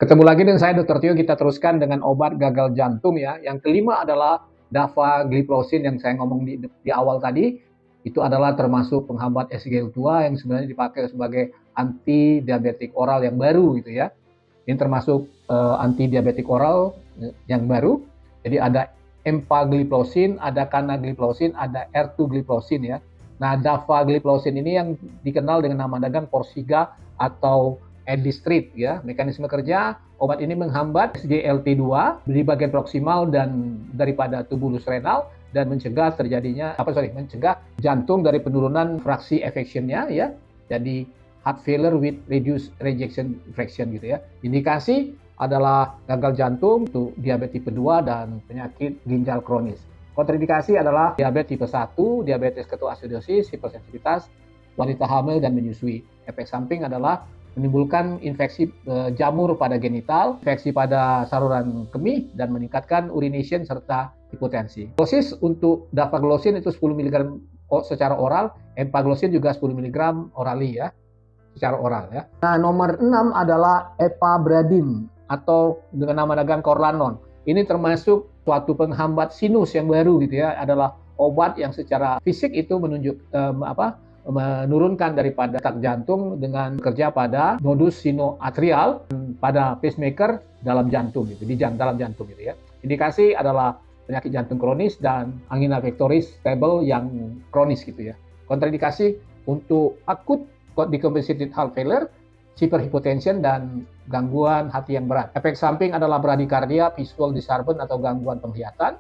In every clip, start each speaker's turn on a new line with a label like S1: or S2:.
S1: Ketemu lagi dengan saya Dr. Tio, kita teruskan dengan obat gagal jantung ya. Yang kelima adalah dapagliflozin yang saya ngomong di awal tadi. Itu adalah termasuk penghambat SGLT2 yang sebenarnya dipakai sebagai anti diabetik oral yang baru gitu ya. Ini termasuk anti diabetik oral yang baru. Jadi ada empagliflozin, ada canagliflozin, ada ertugliflozin ya. Nah, dapagliflozin ini yang dikenal dengan nama dagang Forxiga atau Edistrit ya. Mekanisme kerja obat ini menghambat SGLT2 di bagian proksimal dan daripada tubulus renal dan mencegah jantung dari penurunan fraksi ejection-nya ya. Jadi heart failure with reduced ejection fraction gitu ya. Indikasi adalah gagal jantung, diabetes tipe 2 dan penyakit ginjal kronis. Kontraindikasi adalah diabetes tipe 1, diabetes ketoasidosis, hipersensitivitas, wanita hamil dan menyusui. Efek samping adalah menimbulkan infeksi jamur pada genital, infeksi pada saluran kemih, dan meningkatkan urination serta hipotensi. Dosis untuk dapagliflozin itu 10 mg secara oral, empagliflozin juga 10 mg orally ya, secara oral ya. Nah, nomor 6 adalah epabradin atau dengan nama dagang Corlanon. Ini termasuk suatu penghambat sinus yang baru gitu ya, adalah obat yang secara fisik itu menurunkan daripada detak jantung dengan kerja pada nodus sinoatrial pada pacemaker dalam jantung gitu, dalam jantung gitu ya. Indikasi adalah penyakit jantung kronis dan angina pectoris stable yang kronis gitu ya. Kontraindikasi untuk akut decompensated heart failure, hyperhypotension dan gangguan hati yang berat. Efek samping adalah bradycardia, visual disturbance atau gangguan penglihatan,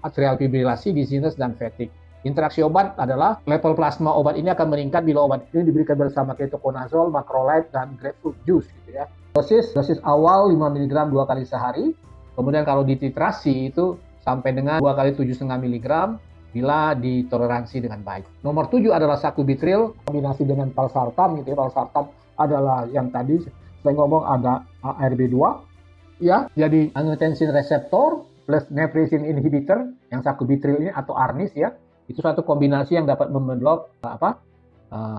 S1: atrial fibrilasi, dizziness dan fatigue. Interaksi obat adalah level plasma obat ini akan meningkat bila obat ini diberikan bersama ketoconazole, macrolide, dan grapefruit juice gitu ya. Dosis awal 5 mg 2 kali sehari. Kemudian kalau dititrasi itu sampai dengan 2 kali 7,5 mg bila ditoleransi dengan baik. Nomor 7 adalah sacubitril kombinasi dengan valsartan gitu ya. Valsartan adalah yang tadi saya ngomong ada ARB2 ya. Jadi angiotensin receptor plus nephrosin inhibitor yang sacubitril ini atau ARNIS ya. Itu suatu kombinasi yang dapat memblok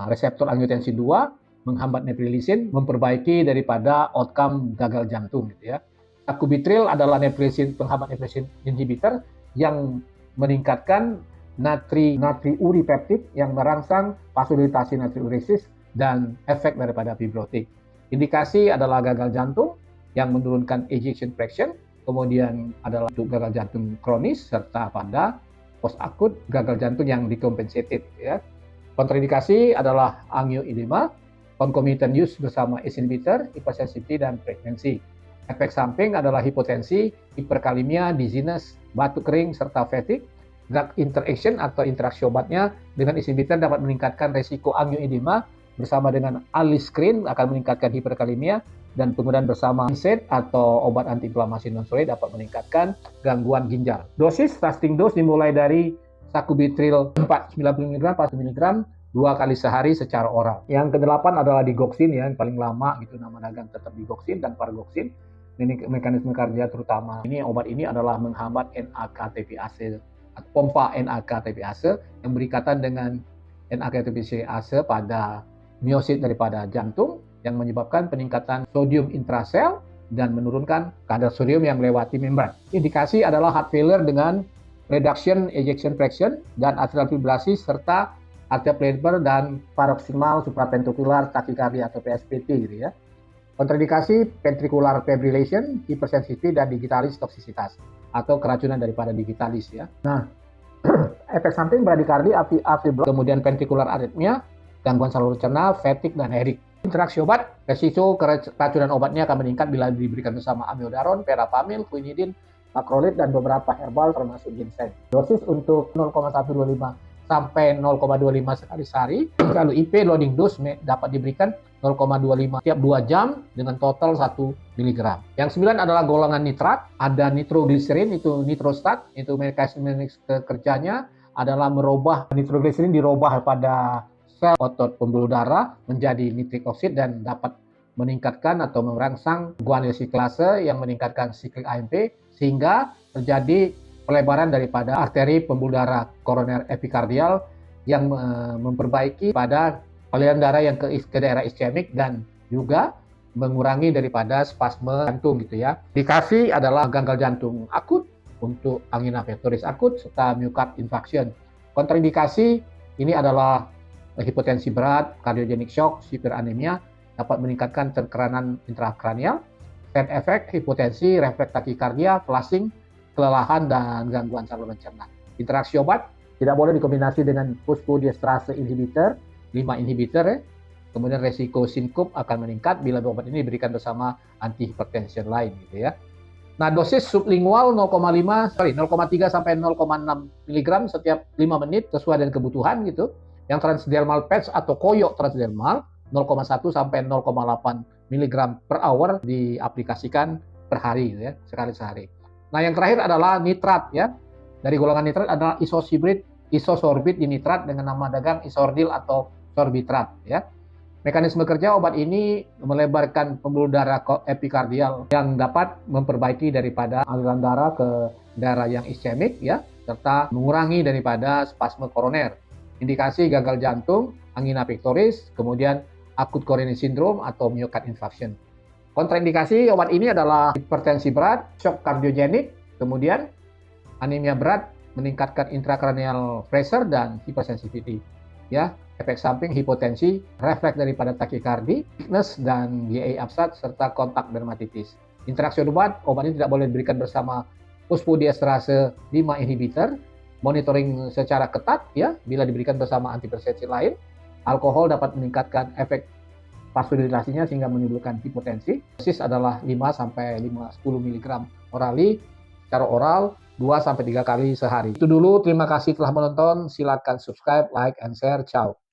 S1: reseptor angiotensin 2, menghambat neprilysin, memperbaiki daripada outcome gagal jantung gitu ya. Sacubitril adalah penghambat neprilysin inhibitor yang meningkatkan natriuripeptid yang merangsang vasodilatasi natriuresis dan efek daripada fibrotik. Indikasi adalah gagal jantung yang menurunkan ejection fraction, kemudian adalah untuk gagal jantung kronis serta pada post akut gagal jantung yang decompensated ya. Kontraindikasi adalah angioedema, concomitant use bersama ACE inhibitor, hypersensitivity dan pregnancy. Efek samping adalah hipotensi, hiperkalemia, dizziness, batuk kering serta fatigue. Drug interaction atau interaksi obatnya dengan ACE inhibitor dapat meningkatkan resiko angioedema bersama dengan aliskrin akan meningkatkan hiperkalemia, dan penggunaan bersama NSAID atau obat antiinflamasi non-steroid dapat meningkatkan gangguan ginjal. Dosis fasting dose dimulai dari sacubitril 90 mg, 40 mg 2 kali sehari secara oral. Yang ke-8 adalah digoxin ya, yang paling lama gitu, nama dagang tetap digoxin dan pargoxin. Ini mekanisme kerja terutama. Ini obat ini adalah menghambat NAK-TPase, pompa NAK-TPase yang berikatan dengan NAK-TPase pada miosit daripada jantung, yang menyebabkan peningkatan sodium intrasel dan menurunkan kadar sodium yang melewati membran. Indikasi adalah heart failure dengan reduction ejection fraction dan atrial fibrilasi serta atrial fibrilasi dan paroksimal supraventricular tachycardia atau PSVT gitu ya. Kontraindikasi ventricular fibrillation, hypersensitivity dan digitalis toksisitas atau keracunan daripada digitalis ya. Nah, efek samping bradycardia, afibrosis, kemudian ventricular arrhythmia, gangguan saluran cerna, fatigue dan headache. Interaksi obat, resiko keracunan obatnya akan meningkat bila diberikan bersama amiodaron, verapamil, quinidin, macrolide, dan beberapa herbal termasuk ginseng. Dosis untuk 0,125 sampai 0,25 sekali sehari. Kalau IP loading dose dapat diberikan 0,25 tiap 2 jam dengan total 1 mg. Yang 9 adalah golongan nitrat, ada nitrogliserin, itu nitrostat, itu mekanisme kerjanya adalah merubah nitrogliserin dirubah pada sel otot pembuluh darah menjadi nitrik oksid dan dapat meningkatkan atau merangsang guanyl siklase yang meningkatkan siklik AMP sehingga terjadi pelebaran daripada arteri pembuluh darah koroner epikardial yang memperbaiki pada aliran darah yang ke daerah iskemik dan juga mengurangi daripada spasme jantung gitu ya. Indikasi adalah gagal jantung akut untuk angina pectoris akut serta myocard infarction. Kontraindikasi ini adalah hipotensi berat, cardiogenic shock, severe anemia, dapat meningkatkan tekanan intrakranial, side effect, hipotensi, refleks takikardia, flushing, kelelahan, dan gangguan saluran cerna. Interaksi obat tidak boleh dikombinasi dengan fosfodiesterase inhibitor, 5 inhibitor ya. Kemudian resiko sinkop akan meningkat bila obat ini diberikan bersama antihipertension lain gitu ya. Nah, dosis sublingual 0,3 sampai 0,6 mg setiap 5 menit sesuai dengan kebutuhan gitu. Yang transdermal patch atau koyok transdermal 0,1 sampai 0,8 mg per hour diaplikasikan per hari gitu ya, sekali sehari. Nah, yang terakhir adalah nitrat ya. Dari golongan nitrat adalah isosorbit dinitrat dengan nama dagang isordil atau sorbitrat ya. Mekanisme kerja obat ini melebarkan pembuluh darah epikardial yang dapat memperbaiki daripada aliran darah ke daerah yang iskemik ya, serta mengurangi daripada spasme koroner. Indikasi gagal jantung, angina pectoris, kemudian akut coronary syndrome atau myocard infarction. Kontraindikasi obat ini adalah hipertensi berat, shock kardiogenik, kemudian anemia berat, meningkatkan intracranial pressure dan hypersensitivity. Ya, efek samping hipotensi, refleks daripada takikardi, weakness dan GA absat serta kontak dermatitis. Interaksi obat ini tidak boleh diberikan bersama fosfodiesterase 5 inhibitor, monitoring secara ketat ya bila diberikan bersama antihipertensi lain. Alkohol dapat meningkatkan efek vasodilatasinya sehingga menimbulkan hipotensi. Dosis adalah 5 sampai 10 mg orally secara oral 2 sampai 3 kali sehari. Itu dulu, terima kasih telah menonton. Silakan subscribe, like, and share. Ciao.